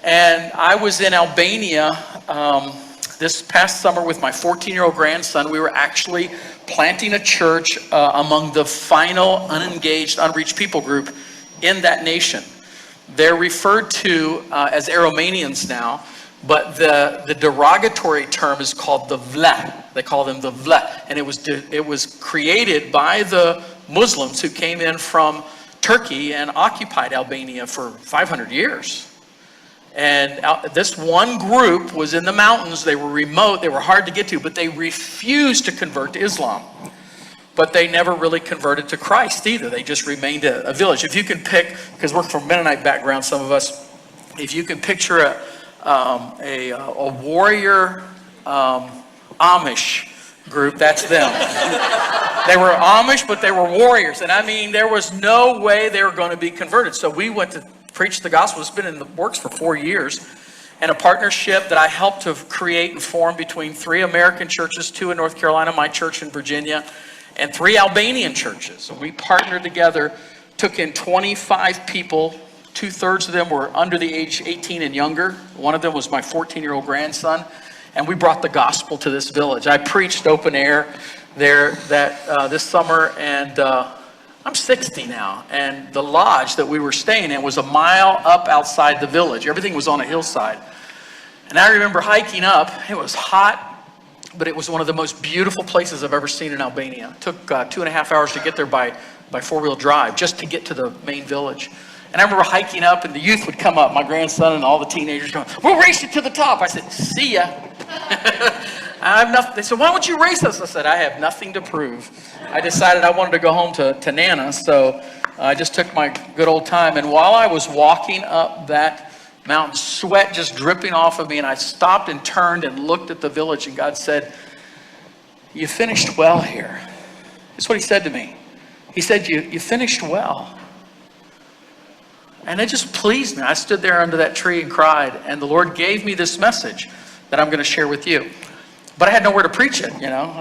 And I was in Albania this past summer with my 14-year-old grandson. We were actually planting a church among the final unengaged, unreached people group in that nation. They're referred to as Aromanians now, but the derogatory term is called the Vla. They call them the Vla. And it was created by the Muslims who came in from Turkey and occupied Albania for 500 years. And this one group was in the mountains. They were remote, they were hard to get to, but they refused to convert to Islam. But they never really converted to Christ either. They just remained a village. If you can pick, because we're from Mennonite background, some of us, if you can picture a warrior Amish group, that's them. They were Amish, but they were warriors. And I mean, there was no way they were going to be converted. So we went to preach the gospel. It's been in the works for 4 years. And a partnership that I helped to create and form between 3 American churches, 2 in North Carolina, my church in Virginia, and 3 Albanian churches. So we partnered together, took in 25 people. 2/3 of them were under the age 18 and younger. One of them was my 14-year-old grandson. And we brought the gospel to this village. I preached open air there this summer, and I'm 60 now, and the lodge that we were staying in was a mile up outside the village. Everything was on a hillside. And I remember hiking up. It was hot, but it was one of the most beautiful places I've ever seen in Albania. It took 2.5 hours to get there by 4-wheel drive, just to get to the main village. And I remember hiking up, and the youth would come up, my grandson and all the teenagers going, "We'll race you to the top." I said, "See ya." I have nothing. They said, "Why don't you race us?" I said, "I have nothing to prove." I decided I wanted to go home to Nana, so I just took my good old time. And while I was walking up that mountain, sweat just dripping off of me, and I stopped and turned and looked at the village, and God said, "You finished well here." That's what he said to me. He said, you finished well. And it just pleased me. I stood there under that tree and cried, and the Lord gave me this message that I'm going to share with you. But I had nowhere to preach it, you know.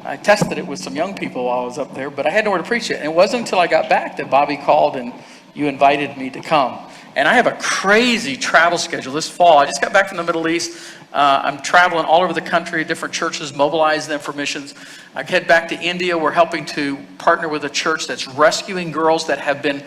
I tested it with some young people while I was up there, but I had nowhere to preach it. And it wasn't until I got back that Bobby called and you invited me to come. And I have a crazy travel schedule this fall. I just got back from the Middle East. I'm traveling all over the country, different churches, mobilize them for missions. I head back to India. We're helping to partner with a church that's rescuing girls that have been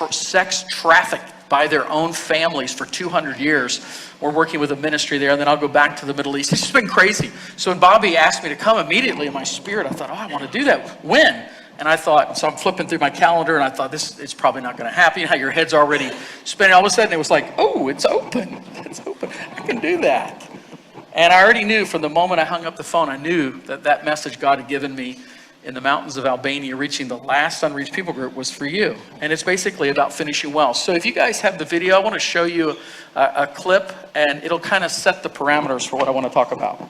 sex trafficked by their own families for 200 years. We're working with a ministry there, and then I'll go back to the Middle East. It's just been crazy. So when Bobby asked me to come, immediately in my spirit, I thought, oh, I want to do that. When? And I thought, so I'm flipping through my calendar, and I thought, it's probably not going to happen. You know how your head's already spinning. All of a sudden, it was like, oh, it's open. It's open. I can do that. And I already knew from the moment I hung up the phone, I knew that that message God had given me in the mountains of Albania, reaching the last unreached people group, was for you. And it's basically about finishing well. So if you guys have the video, I want to show you a clip, and it'll kind of set the parameters for what I want to talk about.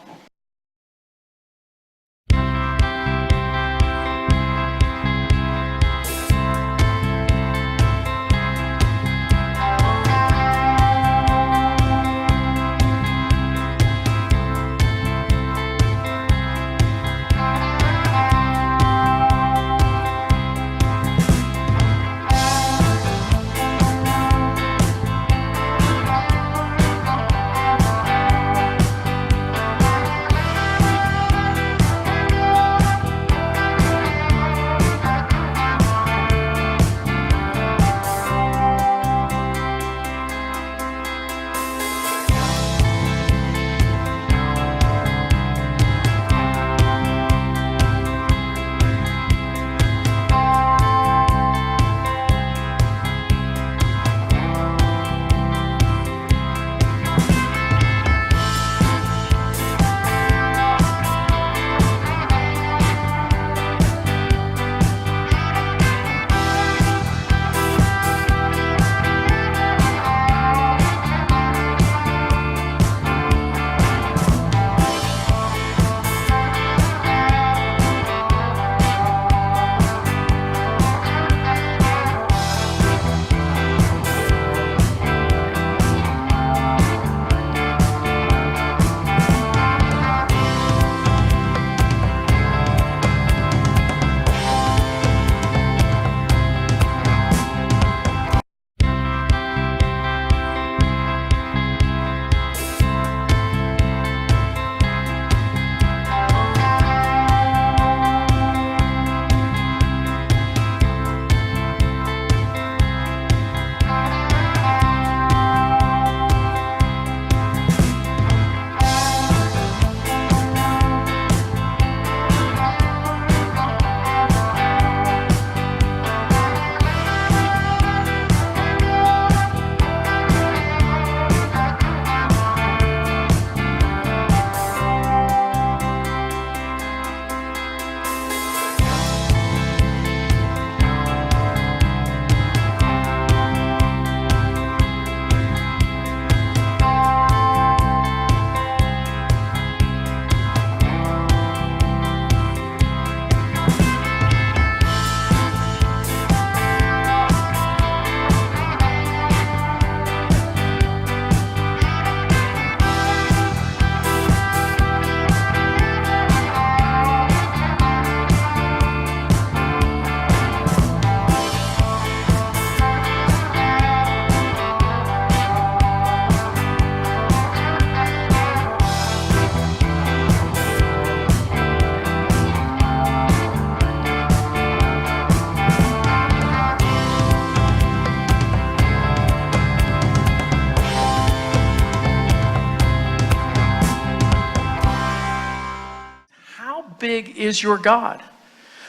is your God?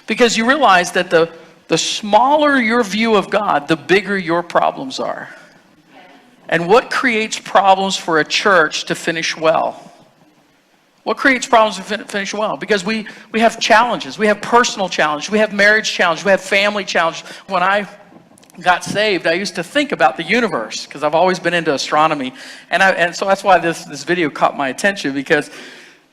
Because you realize that the smaller your view of God, the bigger your problems are. And what creates problems for a church to finish well? What creates problems to finish well? Because we have challenges. We have personal challenges. We have marriage challenges. We have family challenges. When I got saved, I used to think about the universe because I've always been into astronomy. And so that's why this video caught my attention, because,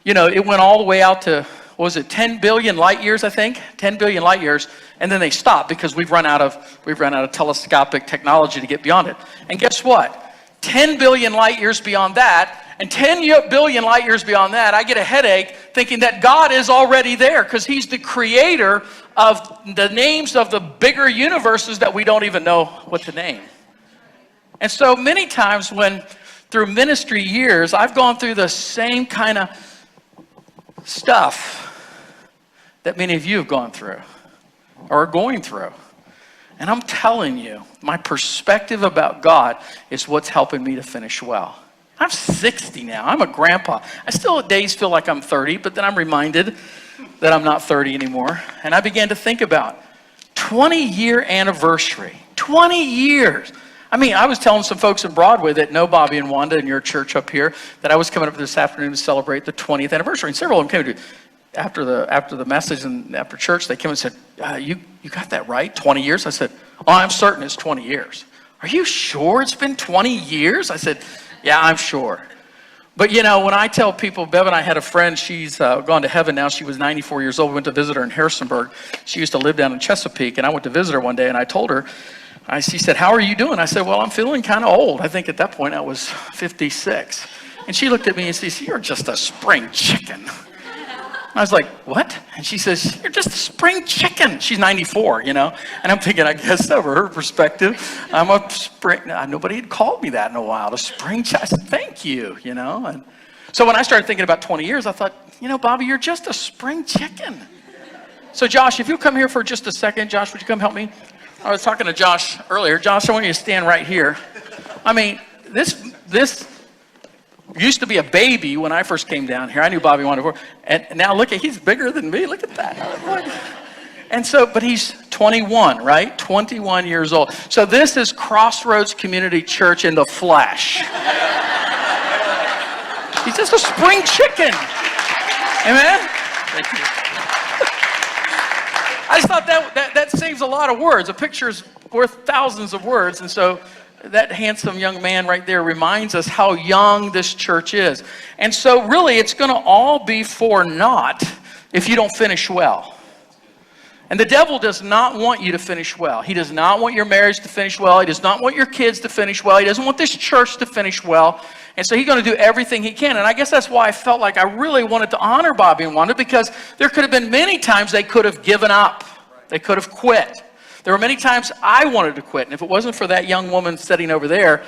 you know, it went all the way out to, what was it, 10 billion light years, I think? 10 billion light years. And then they stopped because we've run out of telescopic technology to get beyond it. And guess what? 10 billion light years beyond that, and 10 billion light years beyond that, I get a headache thinking that God is already there because he's the creator of the names of the bigger universes that we don't even know what to name. And so many times when through ministry years, I've gone through the same kind of stuff that many of you have gone through or are going through. And I'm telling you, my perspective about God is what's helping me to finish well. I'm 60 now. I'm a grandpa. I still at days feel like I'm 30, but then I'm reminded that I'm not 30 anymore. And I began to think about 20-year anniversary. 20 years. I mean, I was telling some folks in Broadway that know Bobby and Wanda in your church up here that I was coming up this afternoon to celebrate the 20th anniversary. And several of them came to after the message and after church, they came and said, you got that right, 20 years? I said, oh, I'm certain it's 20 years. Are you sure it's been 20 years? I said, yeah, I'm sure. But you know, when I tell people, Bev and I had a friend, she's gone to heaven now. She was 94 years old. We went to visit her in Harrisonburg. She used to live down in Chesapeake, and I went to visit her one day, and I told her, she said, how are you doing? I said, well, I'm feeling kind of old. I think at that point I was 56. And she looked at me and said, you're just a spring chicken. I was like, what? And she says, you're just a spring chicken. She's 94, you know. And I'm thinking, I guess so, from her perspective, I'm a spring. Nobody had called me that in a while. A spring chicken. I said, thank you, you know. And so when I started thinking about 20 years, I thought, you know, Bobby, you're just a spring chicken. So Josh, if you'll come here for just a second. Josh, would you come help me? I was talking to Josh earlier. Josh, I want you to stand right here. I mean, this used to be a baby when I first came down here. I knew Bobby wanted before. And now look at, he's bigger than me. Look at that. And so, but he's 21, right? 21 years old. So this is Crossroads Community Church in the flesh. He's just a spring chicken. Amen? Thank you. I just thought that saves a lot of words. A picture is worth thousands of words. And so that handsome young man right there reminds us how young this church is. And so really it's going to all be for naught if you don't finish well. And the devil does not want you to finish well. He does not want your marriage to finish well. He does not want your kids to finish well. He doesn't want this church to finish well. And so he's going to do everything he can. And I guess that's why I felt like I really wanted to honor Bobby and Wanda, because there could have been many times they could have given up. They could have quit. There were many times I wanted to quit, and if it wasn't for that young woman sitting over there,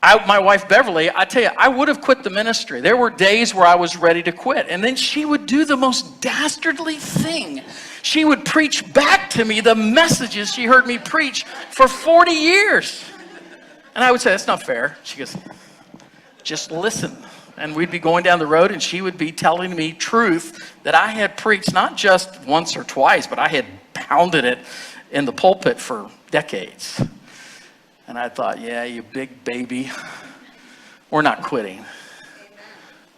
my wife Beverly, I tell you, I would have quit the ministry. There were days where I was ready to quit, and then she would do the most dastardly thing. She would preach back to me the messages she heard me preach for 40 years. And I would say, that's not fair. She goes, just listen. And we'd be going down the road, and she would be telling me truth that I had preached not just once or twice, but I had pounded it in the pulpit for decades. And I thought, yeah, you big baby, we're not quitting.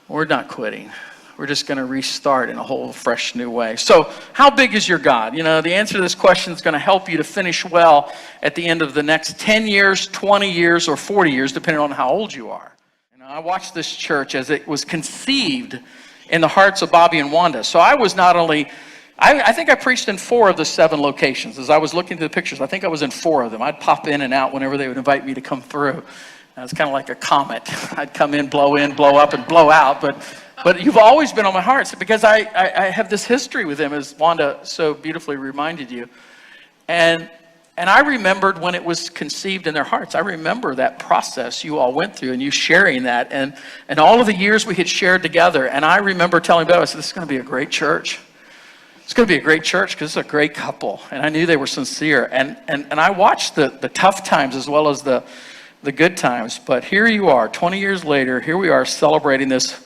We're not quitting. We're just going to restart in a whole fresh new way. So how big is your God? You know, the answer to this question is going to help you to finish well at the end of the next 10 years, 20 years, or 40 years, depending on how old you are. You know, I watched this church as it was conceived in the hearts of Bobby and Wanda. So I was not only... I think I preached in 4 of the 7 locations. As I was looking through the pictures, I think I was in 4 of them. I'd pop in and out whenever they would invite me to come through. It's kind of like a comet. I'd come in, blow up, and blow out. But you've always been on my heart because I have this history with them, as Wanda so beautifully reminded you. And I remembered when it was conceived in their hearts. I remember that process you all went through and you sharing that and all of the years we had shared together. And I remember telling Bev, I said, this is going to be a great church. It's going to be a great church because it's a great couple. And I knew they were sincere. And I watched the tough times as well as the good times. But here you are, 20 years later, here we are celebrating this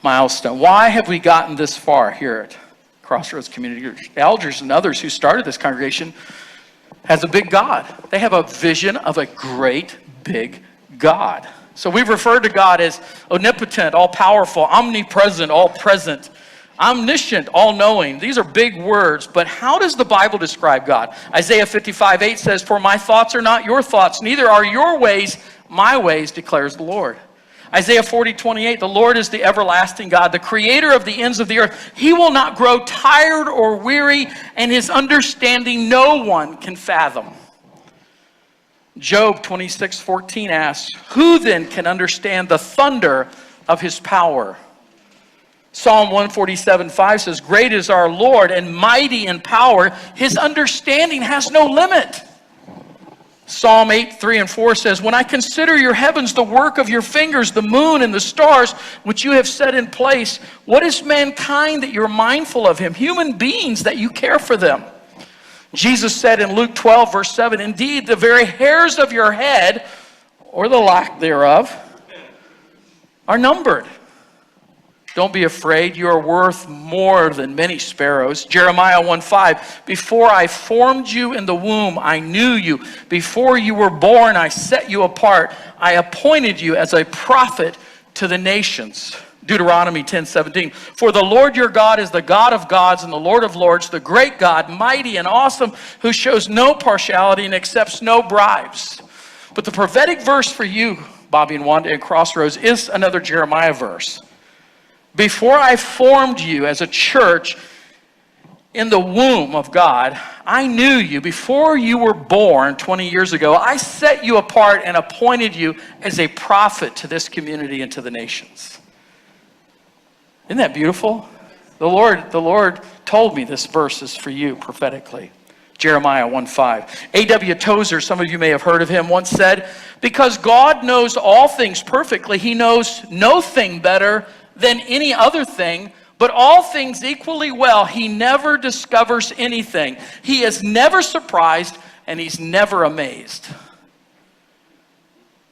milestone. Why have we gotten this far here at Crossroads Community Elders and others who started this congregation, has a big God. They have a vision of a great big God. So we've referred to God as omnipotent, all-powerful, omnipresent, all-present, omniscient, all-knowing. These are big words, but how does the Bible describe God? Isaiah 55:8 says, "For my thoughts are not your thoughts, neither are your ways my ways, declares the Lord." Isaiah 40:28, "The Lord is the everlasting God, the creator of the ends of the earth. He will not grow tired or weary, and his understanding no one can fathom." Job 26:14 asks, "Who then can understand the thunder of his power?" Psalm 147:5 says, "Great is our Lord and mighty in power. His understanding has no limit." Psalm 8:3-4 says, "When I consider your heavens, the work of your fingers, the moon and the stars, which you have set in place, what is mankind that you're mindful of him? Human beings that you care for them." Jesus said in Luke 12:7, "Indeed, the very hairs of your head, or the lack thereof, are numbered. Don't be afraid, you are worth more than many sparrows." Jeremiah 1:5, "Before I formed you in the womb, I knew you. Before you were born, I set you apart. I appointed you as a prophet to the nations." Deuteronomy 10:17, "For the Lord your God is the God of gods and the Lord of lords, the great God, mighty and awesome, who shows no partiality and accepts no bribes." But the prophetic verse for you, Bobby and Wanda and Crossroads, is another Jeremiah verse. "Before I formed you as a church in the womb of God, I knew you. Before you were born 20 years ago, I set you apart and appointed you as a prophet to this community and to the nations." Isn't that beautiful? The Lord told me this verse is for you prophetically. Jeremiah 1:5. A.W. Tozer, some of you may have heard of him, once said, "Because God knows all things perfectly, he knows no thing better than any other thing, but all things equally well. He never discovers anything. He is never surprised, and he's never amazed."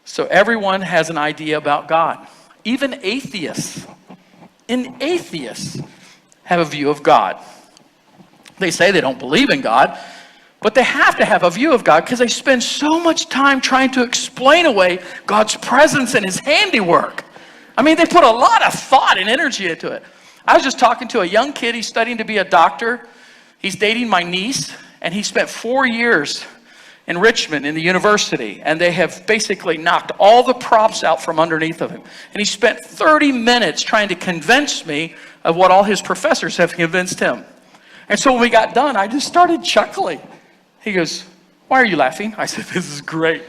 So everyone has an idea about God. Even atheists. And atheists have a view of God. They say they don't believe in God, but they have to have a view of God because they spend so much time trying to explain away God's presence and his handiwork. I mean, they put a lot of thought and energy into it. I was just talking to a young kid. He's studying to be a doctor. He's dating my niece, and he spent 4 years in Richmond in the university, and they have basically knocked all the props out from underneath of him. And he spent 30 minutes trying to convince me of what all his professors have convinced him. And so when we got done, I just started chuckling. He goes, "Why are you laughing?" I said, "This is great."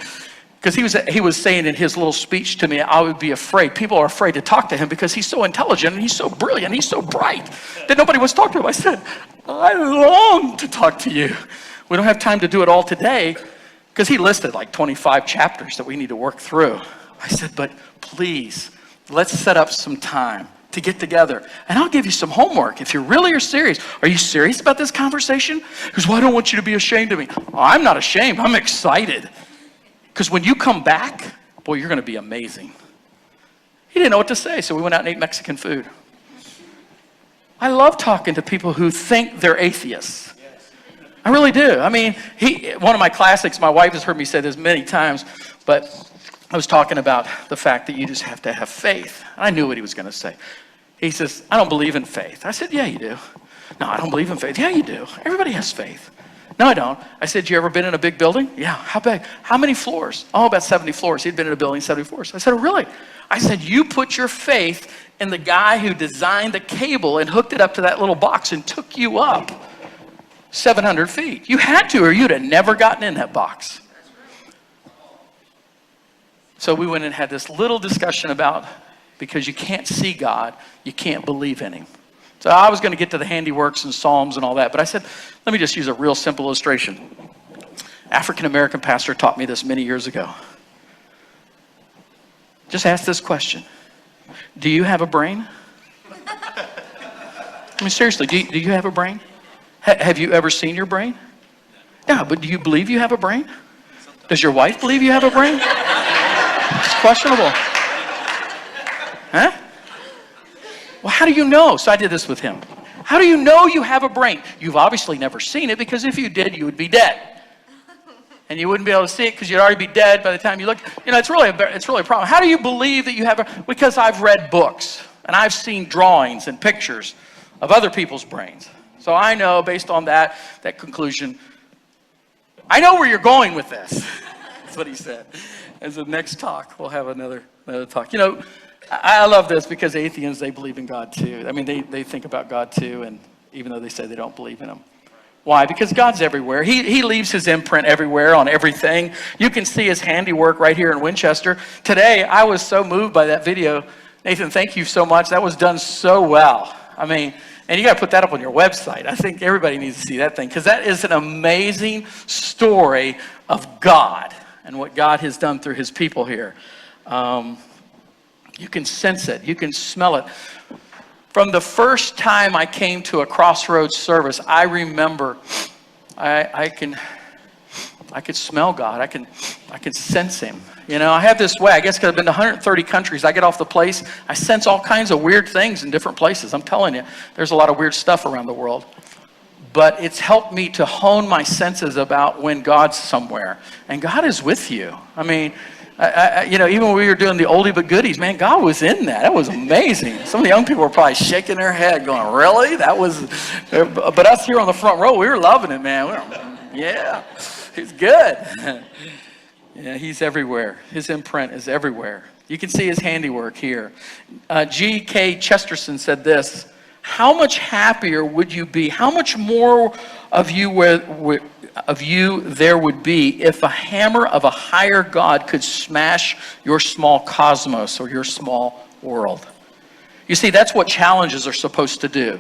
Because he was saying in his little speech to me, I would be afraid. People are afraid to talk to him because he's so intelligent and he's so brilliant, he's so bright that nobody wants to talk to him. I said, "I long to talk to you." We don't have time to do it all today because he listed like 25 chapters that we need to work through. I said, "But please, let's set up some time to get together. And I'll give you some homework if you really are serious." "Are you serious about this conversation?" Because, "Well, I don't want you to be ashamed of me." "Oh, I'm not ashamed. I'm excited. Because when you come back, boy, you're going to be amazing." He didn't know what to say, so we went out and ate Mexican food. I love talking to people who think they're atheists. I really do. I mean, one of my classics, my wife has heard me say this many times, but I was talking about the fact that you just have to have faith. I knew what he was going to say. He says, "I don't believe in faith." I said, "Yeah, you do." "No, I don't believe in faith." "Yeah, you do. Everybody has faith." "No, I don't." I said, "You ever been in a big building?" "Yeah." "How big?" "How many floors?" "Oh, about 70 floors. He'd been in a building 70 floors. I said, "Oh, really?" I said, "You put your faith in the guy who designed the cable and hooked it up to that little box and took you up 700 feet. You had to, or you'd have never gotten in that box." So we went and had this little discussion about, because you can't see God, you can't believe in him. So I was going to get to the handiworks and Psalms and all that, but I said, let me just use a real simple illustration. African-American pastor taught me this many years ago. Just ask this question. Do you have a brain? I mean, seriously, do you have a brain? Have you ever seen your brain? Yeah, but do you believe you have a brain? Does your wife believe you have a brain? It's questionable. Huh? Well, how do you know? So I did this with him. How do you know you have a brain? You've obviously never seen it, because if you did, you would be dead. And you wouldn't be able to see it because you'd already be dead by the time you look. It's really a problem. How do you believe that you have a... Because I've read books, and I've seen drawings and pictures of other people's brains. So I know, based on that conclusion, I know where you're going with this. That's what he said. As the next talk, we'll have another talk. I love this because atheists, they believe in God too. I mean, they think about God too, and even though they say they don't believe in him. Why? Because God's everywhere. He leaves his imprint everywhere on everything. You can see his handiwork right here in Winchester. Today, I was so moved by that video. Nathan, thank you so much. That was done so well. I mean, and you got to put that up on your website. I think everybody needs to see that thing, because that is an amazing story of God and what God has done through his people here. You can sense it. You can smell it. From the first time I came to a Crossroads service, I remember I could smell God. I can sense him. I have this way, I guess because I've been to 130 countries. I get off the place, I sense all kinds of weird things in different places. I'm telling you, there's a lot of weird stuff around the world. But it's helped me to hone my senses about when God's somewhere. And God is with you. I mean, even when we were doing the oldie but goodies, man, God was in that. That was amazing. Some of the young people were probably shaking their head going, really? That was... But us here on the front row, we were loving it, man. Yeah, he's good. Yeah, he's everywhere. His imprint is everywhere. You can see his handiwork here. G.K. Chesterton said this: how much happier would you be? How much more of you there would be if a hammer of a higher God could smash your small cosmos or your small world? You see, that's what challenges are supposed to do.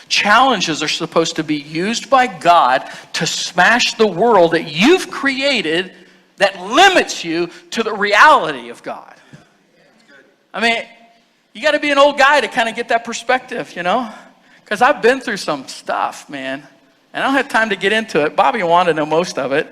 Challenges are supposed to be used by God to smash the world that you've created that limits you to the reality of God. I mean, you got to be an old guy to kind of get that perspective, because I've been through some stuff, man. And I don't have time to get into it. Bobby and Wanda know most of it.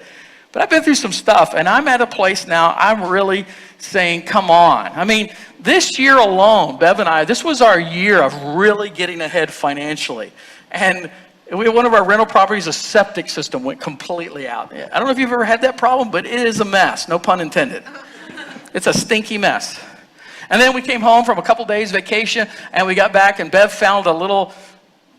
But I've been through some stuff, and I'm at a place now I'm really saying, come on. I mean, this year alone, Bev and I, this was our year of really getting ahead financially. And one of our rental properties, a septic system went completely out. I don't know if you've ever had that problem, but it is a mess, no pun intended. It's a stinky mess. And then we came home from a couple days vacation, and we got back, and Bev found a little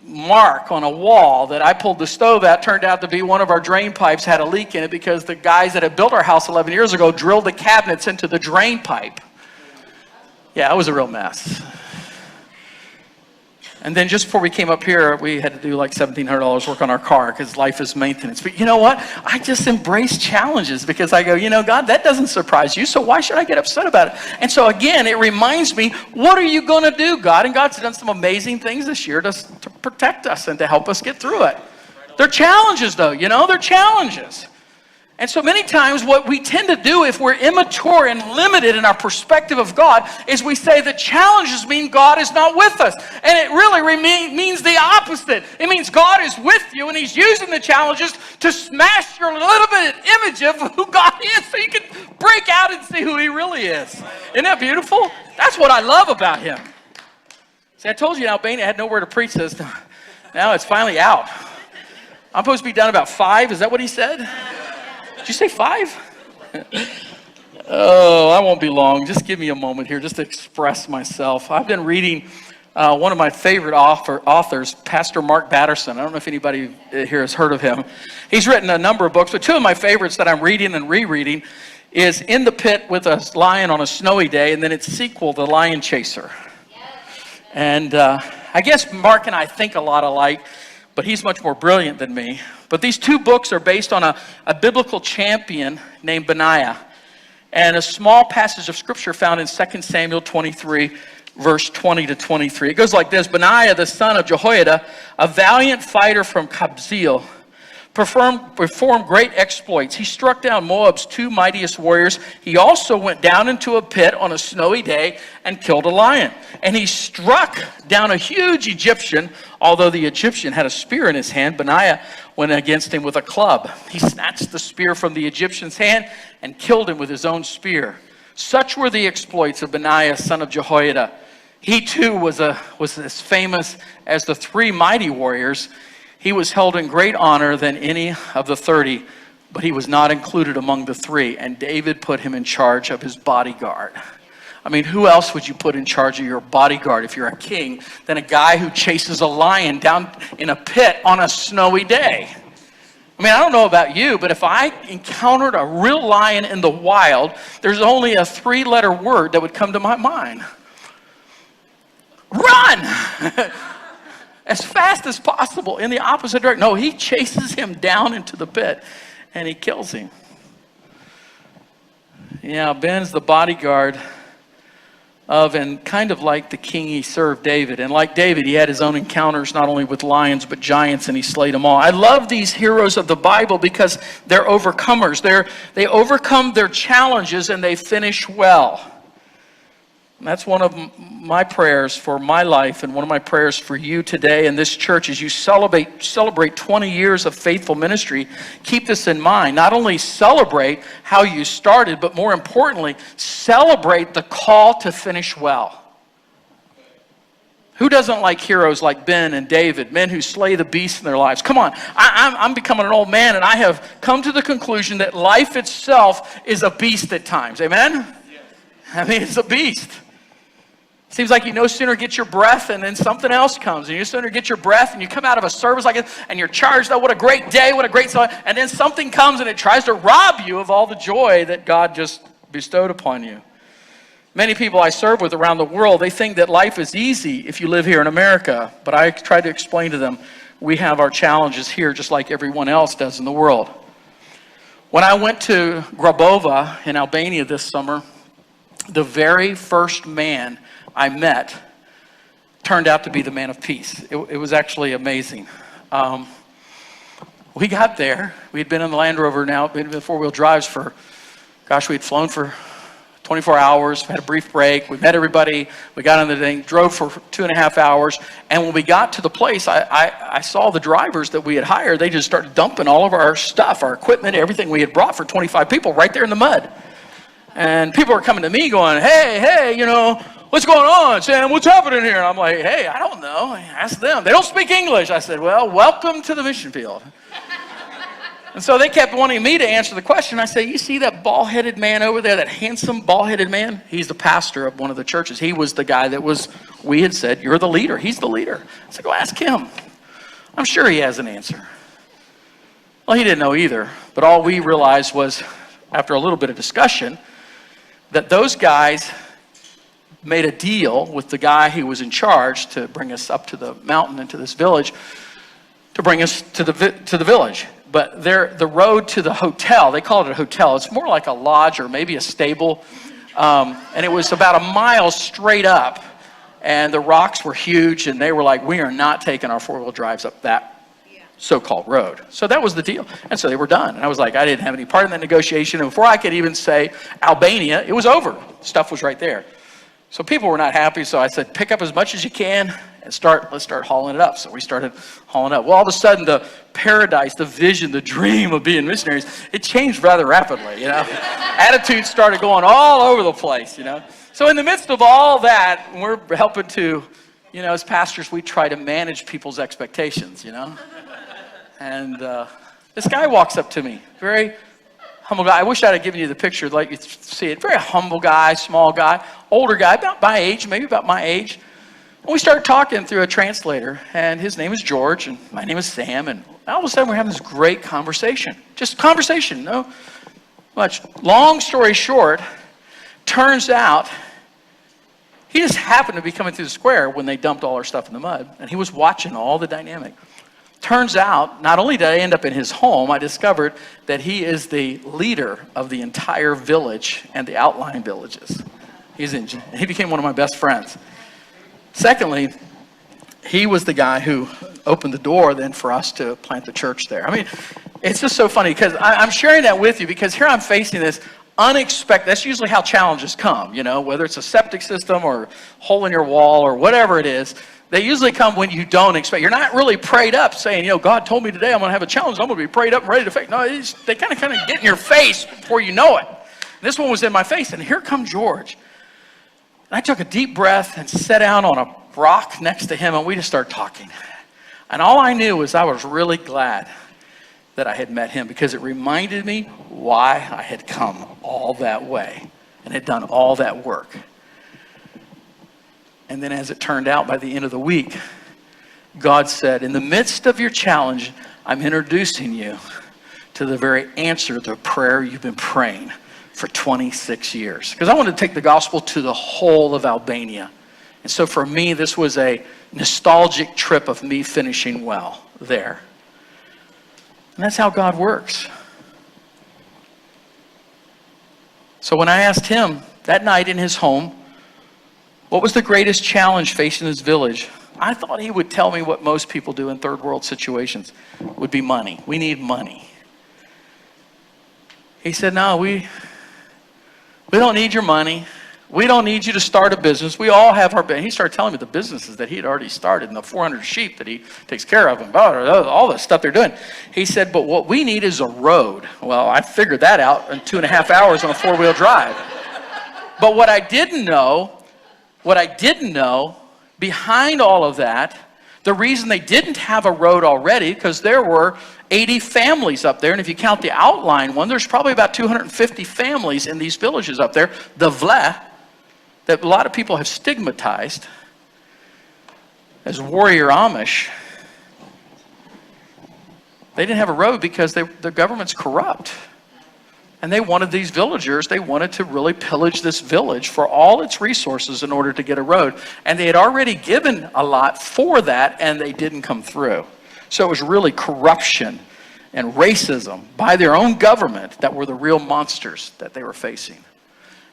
mark on a wall that I pulled the stove out. Turned out to be one of our drain pipes had a leak in it because the guys that had built our house 11 years ago drilled the cabinets into the drain pipe. Yeah, it was a real mess. And then just before we came up here, we had to do like $1,700 work on our car because life is maintenance. But you know what? I just embrace challenges because I go, God, that doesn't surprise you, so why should I get upset about it? And so again, it reminds me, what are you going to do, God? And God's done some amazing things this year to protect us and to help us get through it. They're challenges, though, they're challenges. And so many times what we tend to do if we're immature and limited in our perspective of God is we say that challenges mean God is not with us. And it really means the opposite. It means God is with you and he's using the challenges to smash your little bit image of who God is so you can break out and see who he really is. Isn't that beautiful? That's what I love about him. See, I told you in Albania I had nowhere to preach this. Now it's finally out. I'm supposed to be done about 5. Is that what he said? Did you say 5? Oh, I won't be long. Just give me a moment here just to express myself. I've been reading one of my favorite authors, Pastor Mark Batterson. I don't know if anybody here has heard of him. He's written a number of books, but 2 of my favorites that I'm reading and rereading is In the Pit with a Lion on a Snowy Day, and then its sequel, The Lion Chaser. And I guess Mark and I think a lot alike, but he's much more brilliant than me. But these 2 books are based on a biblical champion named Benaiah and a small passage of scripture found in 2 Samuel 23, verse 20 to 23. It goes like this: Benaiah, the son of Jehoiada, a valiant fighter from Kabzeel, performed great exploits. He struck down Moab's 2 mightiest warriors. He also went down into a pit on a snowy day and killed a lion. And he struck down a huge Egyptian. Although the Egyptian had a spear in his hand, Benaiah went against him with a club. He snatched the spear from the Egyptian's hand and killed him with his own spear. Such were the exploits of Benaiah, son of Jehoiada. He too was as famous as the three mighty warriors. He was held in great honor than any of the 30, but he was not included among the three. And David put him in charge of his bodyguard. I mean, who else would you put in charge of your bodyguard if you're a king than a guy who chases a lion down in a pit on a snowy day? I mean, I don't know about you, but if I encountered a real lion in the wild, there's only a 3-letter word that would come to my mind. Run! As fast as possible in the opposite direction. No, he chases him down into the pit and he kills him. Yeah, Ben's the bodyguard of, and kind of like the king he served, David. And like David, he had his own encounters not only with lions but giants, and he slayed them all. I love these heroes of the Bible because they're overcomers. They overcome their challenges and they finish well. And that's one of my prayers for my life, and one of my prayers for you today in this church as you celebrate 20 years of faithful ministry. Keep this in mind. Not only celebrate how you started, but more importantly, celebrate the call to finish well. Who doesn't like heroes like Ben and David, men who slay the beast in their lives? Come on, I'm becoming an old man, and I have come to the conclusion that life itself is a beast at times. Amen? I mean, it's a beast. Seems like you no sooner get your breath and then something else comes. And you no sooner get your breath and you come out of a service like this and you're charged up. What a great day, what a great song. And then something comes and it tries to rob you of all the joy that God just bestowed upon you. Many people I serve with around the world, they think that life is easy if you live here in America. But I try to explain to them, we have our challenges here just like everyone else does in the world. When I went to Grabova in Albania this summer, the very first man I met turned out to be the man of peace. It was actually amazing. We got there. We had been in the Land Rover now, been in 4-wheel drives for, we had flown for 24 hours, we had a brief break, we met everybody, we got on the thing, drove for 2.5 hours, and when we got to the place, I saw the drivers that we had hired, they just started dumping all of our stuff, our equipment, everything we had brought for 25 people right there in the mud. And people were coming to me going, hey, what's going on, Sam? What's happening here? And I'm like, hey, I don't know. Ask them. They don't speak English. I said, well, welcome to the mission field. And so they kept wanting me to answer the question. I said, you see that bald-headed man over there, that handsome bald-headed man? He's the pastor of one of the churches. He was the guy that we had said, you're the leader. He's the leader. I said, go ask him. I'm sure he has an answer. Well, he didn't know either. But all we realized was, after a little bit of discussion, that those guys made a deal with the guy who was in charge to bring us up to the mountain into this village, to bring us to the village. But the road to the hotel, they call it a hotel. It's more like a lodge or maybe a stable. And it was about a mile straight up. And the rocks were huge. And they were like, we are not taking our 4-wheel drives up that so-called road. So that was the deal. And so they were done. And I was like, I didn't have any part in that negotiation. And before I could even say Albania, it was over. Stuff was right there. So people were not happy. So I said, pick up as much as you can and let's start hauling it up. So we started hauling up. Well, all of a sudden, the paradise, the vision, the dream of being missionaries, it changed rather rapidly, Attitudes started going all over the place, So in the midst of all that, we're helping to, as pastors, we try to manage people's expectations, And this guy walks up to me, very humble guy. I wish I had given you the picture, like you see it. Very humble guy, small guy, older guy, about my age, maybe about my age. And we started talking through a translator, and his name is George, and my name is Sam, and all of a sudden we're having this great conversation. Just conversation, no much. Long story short, turns out he just happened to be coming through the square when they dumped all our stuff in the mud, and he was watching all the dynamic. Turns out, not only did I end up in his home, I discovered that he is the leader of the entire village and the outlying villages. He became one of my best friends. Secondly, he was the guy who opened the door then for us to plant the church there. I mean, it's just so funny because I'm sharing that with you because here I'm facing this unexpected, that's usually how challenges come, whether it's a septic system or hole in your wall or whatever it is. They usually come when you don't expect. You're not really prayed up saying, God told me today I'm going to have a challenge. I'm going to be prayed up and ready to face. No, they kind of get in your face before you know it. And this one was in my face. And here comes George. And I took a deep breath and sat down on a rock next to him, and we just started talking. And all I knew was I was really glad that I had met him, because it reminded me why I had come all that way and had done all that work. And then as it turned out, by the end of the week, God said, in the midst of your challenge, I'm introducing you to the very answer to the prayer you've been praying for 26 years. Because I wanted to take the gospel to the whole of Albania. And so for me, this was a nostalgic trip of me finishing well there. And that's how God works. So when I asked him that night in his home, what was the greatest challenge facing his village, I thought he would tell me what most people do in third world situations, would be money. We need money. He said, no, we don't need your money. We don't need you to start a business. We all have our business. He started telling me the businesses that he had already started and the 400 sheep that he takes care of and all the stuff they're doing. He said, but what we need is a road. Well, I figured that out in 2.5 hours on a 4-wheel drive. But what I didn't know, behind all of that, the reason they didn't have a road already, because there were 80 families up there. And if you count the outline one, there's probably about 250 families in these villages up there. The Vle, that a lot of people have stigmatized as warrior Amish. They didn't have a road because the government's corrupt. And they wanted these villagers, they wanted to really pillage this village for all its resources in order to get a road. And they had already given a lot for that, and they didn't come through. So it was really corruption and racism by their own government that were the real monsters that they were facing.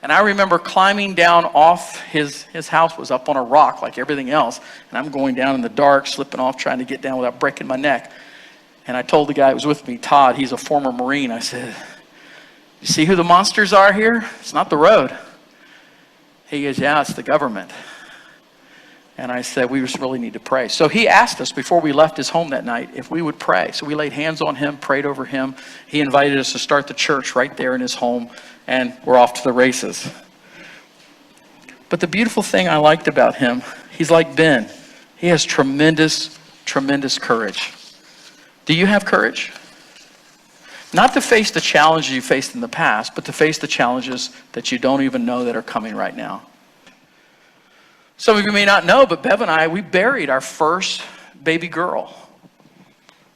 And I remember climbing down off his house was up on a rock like everything else. And I'm going down in the dark, slipping off, trying to get down without breaking my neck. And I told the guy who was with me, Todd, he's a former Marine, I said, you see who the monsters are here? It's not the road. He goes, yeah, it's the government. And I said, we just really need to pray. So he asked us before we left his home that night if we would pray. So we laid hands on him, prayed over him. He invited us to start the church right there in his home, and we're off to the races. But the beautiful thing I liked about him, he's like Ben. He has tremendous, tremendous courage. Do you have courage? Not to face the challenges you faced in the past, but to face the challenges that you don't even know that are coming right now. Some of you may not know, but Bev and I, we buried our first baby girl.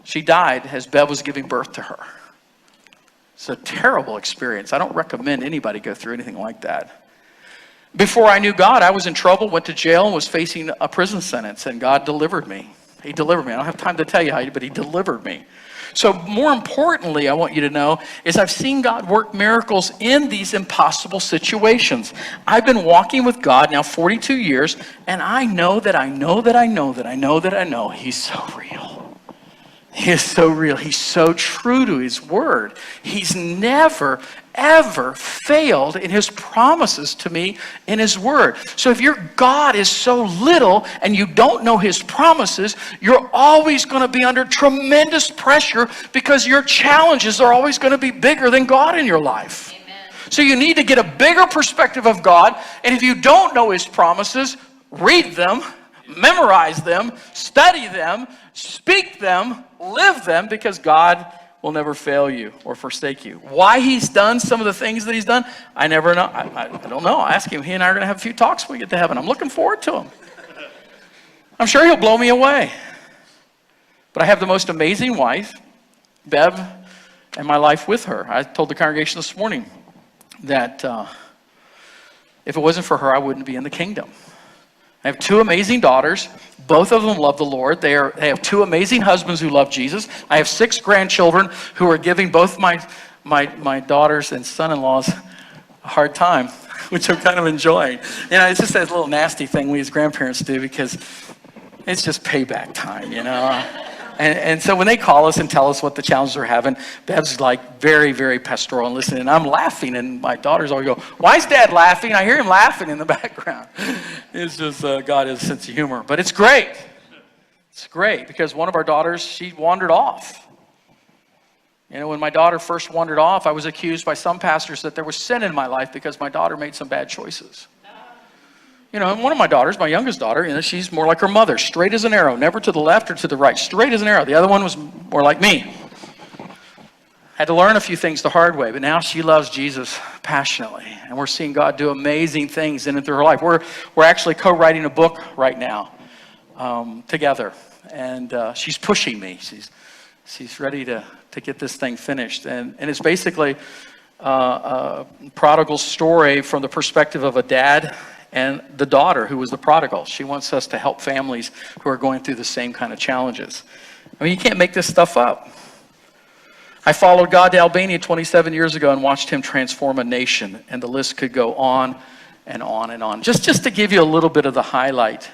She died as Bev was giving birth to her. It's a terrible experience. I don't recommend anybody go through anything like that. Before I knew God, I was in trouble, went to jail, and was facing a prison sentence, and God delivered me. He delivered me. I don't have time to tell you how, but he delivered me. So more importantly, I want you to know, is I've seen God work miracles in these impossible situations. I've been walking with God now 42 years, and I know He's so real. He is so real. He's so true to His word. He's never, ever failed in His promises to me in His word. So if your God is so little and you don't know His promises, you're always going to be under tremendous pressure because your challenges are always going to be bigger than God in your life. Amen. So you need to get a bigger perspective of God. And if you don't know His promises, read them, memorize them, study them, speak them, live them, because God will never fail you or forsake you. Why He's done some of the things that He's done, I never know. I don't know. I'll ask Him. He and I are going to have a few talks when we get to heaven. I'm looking forward to them. I'm sure He'll blow me away. But I have the most amazing wife, Bev, and my life with her. I told the congregation this morning that if it wasn't for her, I wouldn't be in the kingdom. I have 2 amazing daughters. Both of them love the Lord. They have 2 amazing husbands who love Jesus. I have 6 grandchildren who are giving both my daughters and son-in-laws a hard time, which I'm kind of enjoying. You know, it's just that little nasty thing we as grandparents do because it's just payback time, you know. And so when they call us and tell us what the challenges we're having, Bev's like very, very pastoral and listening. And I'm laughing, and my daughters always go, why is Dad laughing? I hear him laughing in the background. It's just God has a sense of humor. But it's great. It's great because one of our daughters, she wandered off. You know, when my daughter first wandered off, I was accused by some pastors that there was sin in my life because my daughter made some bad choices. And one of my daughters, my youngest daughter, she's more like her mother, straight as an arrow, never to the left or to the right, straight as an arrow. The other one was more like me. Had to learn a few things the hard way, but now she loves Jesus passionately, and we're seeing God do amazing things in and through her life. We're actually co-writing a book right now together, and she's pushing me. She's ready to get this thing finished, and it's basically a prodigal story from the perspective of a dad and the daughter who was the prodigal. She wants us to help families who are going through the same kind of challenges. I mean, you can't make this stuff up. I followed God to Albania 27 years ago and watched him transform a nation, and the list could go on and on and on. Just to give you a little bit of the highlight.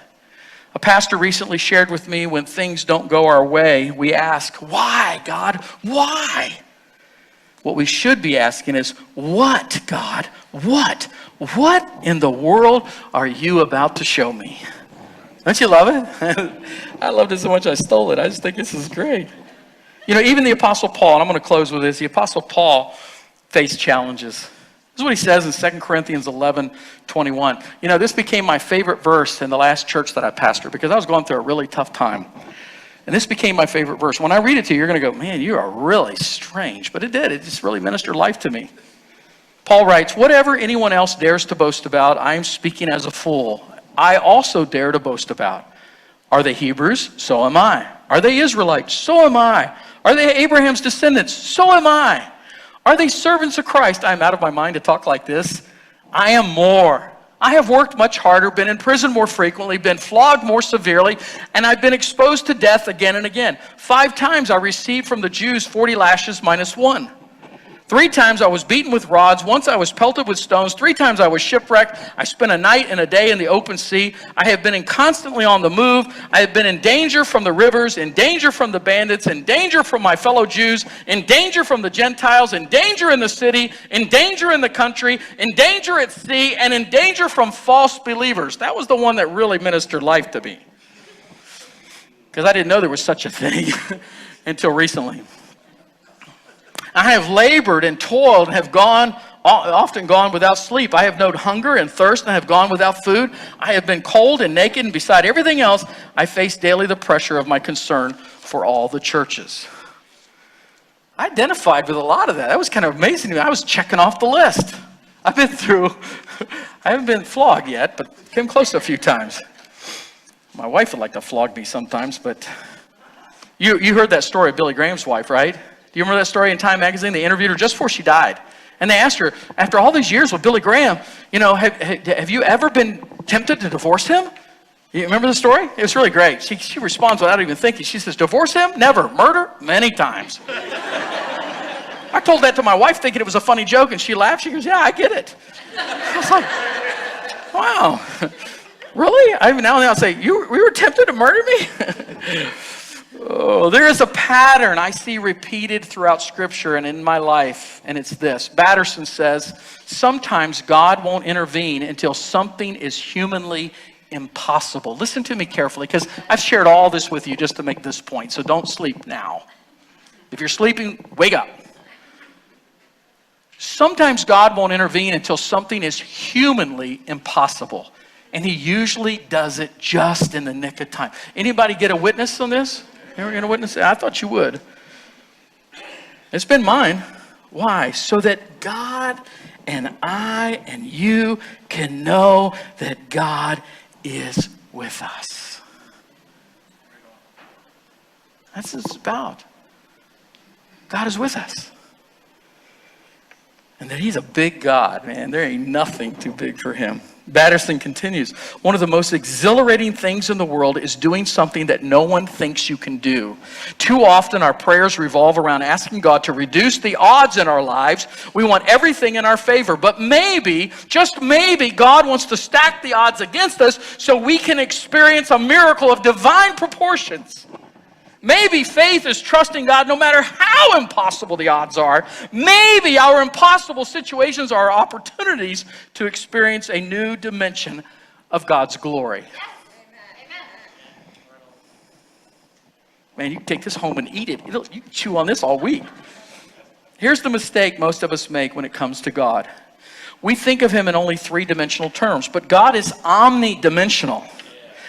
A pastor recently shared with me, when things don't go our way, we ask, why, God? Why? What we should be asking is, what, God? What? What in the world are you about to show me? Don't you love it? I loved it so much I stole it. I just think this is great. Even the Apostle Paul, and I'm going to close with this, the Apostle Paul faced challenges. This is what he says in 2 Corinthians 11:21. This became my favorite verse in the last church that I pastored because I was going through a really tough time. And this became my favorite verse. When I read it to you, you're going to go, man, you are really strange. But it did. It just really ministered life to me. Paul writes, whatever anyone else dares to boast about, I am speaking as a fool. I also dare to boast about. Are they Hebrews? So am I. Are they Israelites? So am I. Are they Abraham's descendants? So am I. Are they servants of Christ? I am out of my mind to talk like this. I am more. I have worked much harder, been in prison more frequently, been flogged more severely, and I've been exposed to death again and again. 5 times I received from the Jews 40 lashes minus 1. 3 times I was beaten with rods. Once I was pelted with stones. 3 times I was shipwrecked. I spent a night and a day in the open sea. I have been constantly on the move. I have been in danger from the rivers, in danger from the bandits, in danger from my fellow Jews, in danger from the Gentiles, in danger in the city, in danger in the country, in danger at sea, and in danger from false believers. That was the one that really ministered life to me, because I didn't know there was such a thing until recently. I have labored and toiled and have often gone without sleep. I have known hunger and thirst and have gone without food. I have been cold and naked, and beside everything else, I face daily the pressure of my concern for all the churches. I identified with a lot of that. That was kind of amazing to me. I was checking off the list. I haven't been flogged yet, but came close a few times. My wife would like to flog me sometimes, but you heard that story of Billy Graham's wife, right? Do you remember that story in Time magazine? They interviewed her just before she died. And they asked her, after all these years with Billy Graham, have you ever been tempted to divorce him? You remember the story? It was really great. She responds without even thinking. She says, divorce him? Never. Murder? Many times. I told that to my wife thinking it was a funny joke, and she laughed. She goes, yeah, I get it. I was like, wow. Really? Now I'll say, we were tempted to murder me? Oh, there is a pattern I see repeated throughout Scripture and in my life, and it's this. Batterson says, sometimes God won't intervene until something is humanly impossible. Listen to me carefully, because I've shared all this with you just to make this point, so don't sleep now. If you're sleeping, wake up. Sometimes God won't intervene until something is humanly impossible, and he usually does it just in the nick of time. Anybody get a witness on this? Ever going to witness it? I thought you would. It's been mine. Why? So that God and I and you can know that God is with us. That's what it's about. God is with us. And that he's a big God, man. There ain't nothing too big for him. Batterson continues, one of the most exhilarating things in the world is doing something that no one thinks you can do. Too often our prayers revolve around asking God to reduce the odds in our lives. We want everything in our favor, but maybe, just maybe, God wants to stack the odds against us so we can experience a miracle of divine proportions. Maybe faith is trusting God no matter how impossible the odds are. Maybe our impossible situations are opportunities to experience a new dimension of God's glory. Man, you can take this home and eat it. You can chew on this all week. Here's the mistake most of us make when it comes to God. We think of him in only three-dimensional terms, but God is omnidimensional.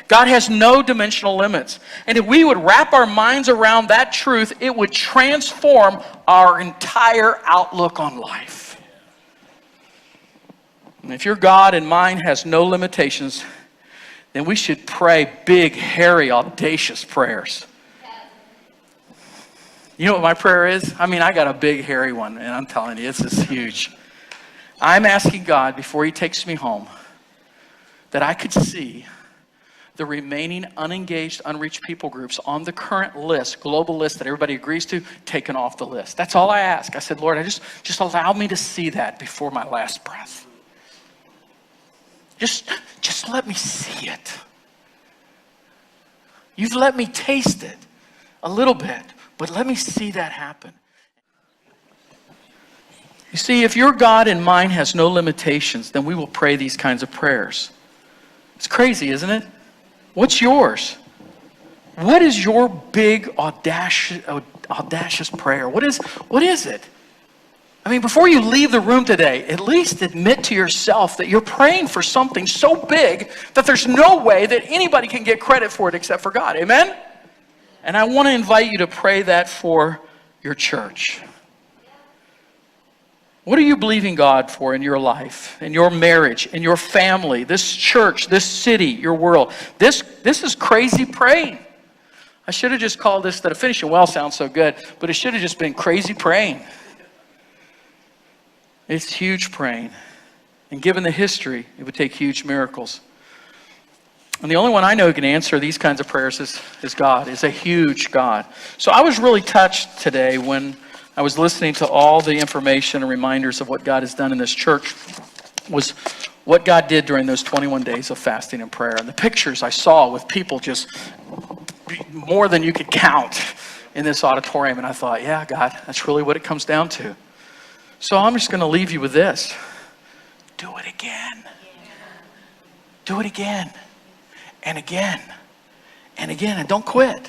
God has no dimensional limits. And if we would wrap our minds around that truth, it would transform our entire outlook on life. And if your God and mine has no limitations, then we should pray big, hairy, audacious prayers. You know what my prayer is? I mean, I got a big, hairy one, and I'm telling you, it's just huge. I'm asking God, before he takes me home, that I could see the remaining unengaged, unreached people groups on the current list, global list that everybody agrees to, taken off the list. That's all I ask. I said, Lord, just allow me to see that before my last breath. Just let me see it. You've let me taste it a little bit, but let me see that happen. You see, if your God and mine has no limitations, then we will pray these kinds of prayers. It's crazy, isn't it? What's yours? What is your big, audacious prayer? What is it? I mean, before you leave the room today, at least admit to yourself that you're praying for something so big that there's no way that anybody can get credit for it except for God. Amen? And I want to invite you to pray that for your church. What are you believing God for in your life, in your marriage, in your family, this church, this city, your world? This is crazy praying. I should have just called this, that finishing well sounds so good, but it should have just been crazy praying. It's huge praying. And given the history, it would take huge miracles. And the only one I know who can answer these kinds of prayers is God, is a huge God. So I was really touched today when I was listening to all the information and reminders of what God has done in this church, was what God did during those 21 days of fasting and prayer. And the pictures I saw with people just more than you could count in this auditorium. And I thought, yeah, God, that's really what it comes down to. So I'm just going to leave you with this. Do it again. Do it again. And again. And again. And don't quit.